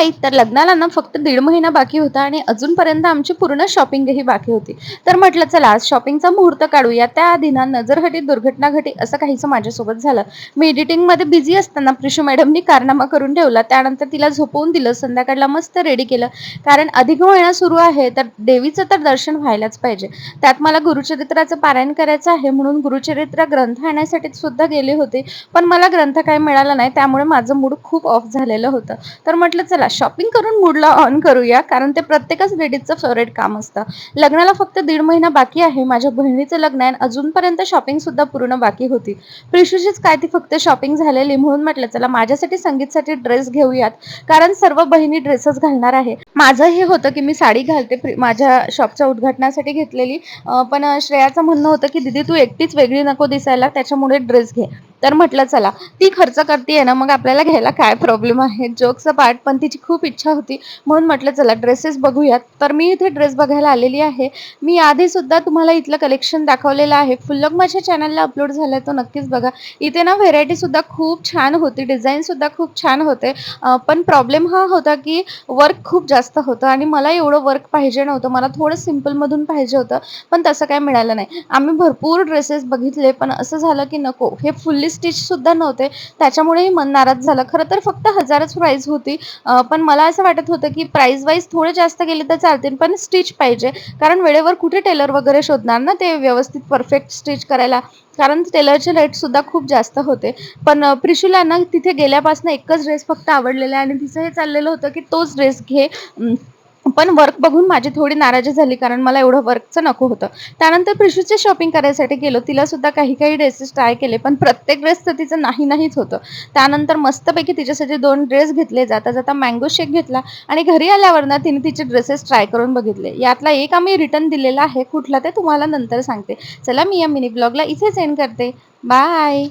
ताई, तर लग्नाला ना फक्त 1.5 महिना बाकी होता आणि अजूनपर्यंत आमची पूर्ण शॉपिंगही बाकी होती. तर म्हटलं चला आज शॉपिंगचा मुहूर्त काढूया. त्याआधी ना नजर घटी, दुर्घटना घटी असं काहीसं माझ्यासोबत झालं. मी एडिटिंगमध्ये बिझी असताना प्रिशू मॅडमनी कारनामा करून ठेवला. त्यानंतर तिला झोपवून दिलं. संध्याकाळला मस्त रेडी केलं. कारण अधिक महिना सुरू आहे, तर देवीचं तर दर्शन व्हायलाच पाहिजे. त्यात मला गुरुचरित्राचं पारायण करायचं आहे, म्हणून गुरुचरित्र ग्रंथ आणण्यासाठी सुद्धा गेले होते. पण मला ग्रंथ काही मिळाला नाही, त्यामुळे माझं मूड खूप ऑफ झालेलं होतं. तर म्हटलं चला शॉपिंग करून मूडला ऑन करूया, कारण ते प्रत्येकच लेडीजचं फेवरेट काम असतं. लग्नाला फक्त 1.5 महिना बाकी आहे. माझ्या बहिणीचं लग्न आहे आणि अजूनपर्यंत शॉपिंग सुद्धा पूर्ण बाकी होती. प्रिशूचीच काय ती फक्त शॉपिंग झालेली, म्हणून म्हटलं चला माझ्यासाठी संगीतसाठी ड्रेस घेऊयात, कारण सर्व बहिणी ड्रेसच घालणार आहे. माझं हे होतं की मी साडी घालते, माझ्या शॉपच्या उद्घाटनासाठी घेतलेली. पण श्रेयाचं म्हणणं होतं की दीदी तू एकटीच वेगळी नको दिसायला, त्याच्यामुळे ड्रेस घे. तर म्हटलं चला ती खर्च करते ना, मग आपल्याला घ्यायला काय प्रॉब्लेम आहे. जोक्स पार्ट, पण तिची खूप इच्छा होती, म्हणून म्हटलं चला ड्रेसेस बघूयात. तर मी इथे ड्रेस बघायला आलेली आहे. मी आधी सुद्धा तुम्हाला इथलं कलेक्शन दाखवलेलं आहे. फुल्लक माझ्या चॅनलला अपलोड झालाय, तो नक्कीच बघा. इथे ना व्हेरायटी सुद्धा खूप छान होती, डिझाईन सुद्धा खूप छान होते. पण प्रॉब्लेम हा होता की वर्क खूप जास्त होतं आणि मला एवढं वर्क पाहिजे नव्हतं. मला थोडं सिम्पलमधून पाहिजे होतं, पण तसं काही मिळालं नाही. आम्ही भरपूर ड्रेसेस बघितले, पण असं झालं की नको, हे फुल्ली स्टिच सुद्धा नव्हते, त्याच्यामुळेही मन नाराज झालं. खरं तर फक्त 1000च प्राईस होती. पण मला असं वाटत होतं की प्राईस वाईज थोडे जास्त गेले तर चालतील, पण स्टिच पाहिजे. कारण वेळेवर कुठे टेलर वगैरे शोधणार ना ते व्यवस्थित परफेक्ट स्टिच करायला, कारण टेलरचे रेट सुद्धा खूप जास्त होते. पण प्रिशूला ना तिथे गेल्यापासून एकच ड्रेस फक्त आवडलेला आहे आणि तिचं हे चाललेलं होतं की तोच ड्रेस घे. पण वर्क बघून माझी थोडी नाराजी झाली, कारण मला एवढं वर्कचं नको होतं. त्यानंतर प्रिशूची शॉपिंग करायसाठी गेलो. तिला सुद्धा काही काही ड्रेसेस ट्राय केले, पण प्रत्येक ड्रेस तर तिचं नाही नाहीच होतं. त्यानंतर मस्तपैकी तिच्यासाठी 2 ड्रेस घेतले. जाता जाता मँगो शेक घेतला आणि घरी आल्यावर ना तिने तिचे ड्रेसेस ट्राय करून बघितले. यातला एक आम्ही रिटर्न दिलेला आहे. कुठला ते तुम्हाला नंतर सांगते. चला मी या मिनी ब्लॉगला इथेच एंड करते. बाय.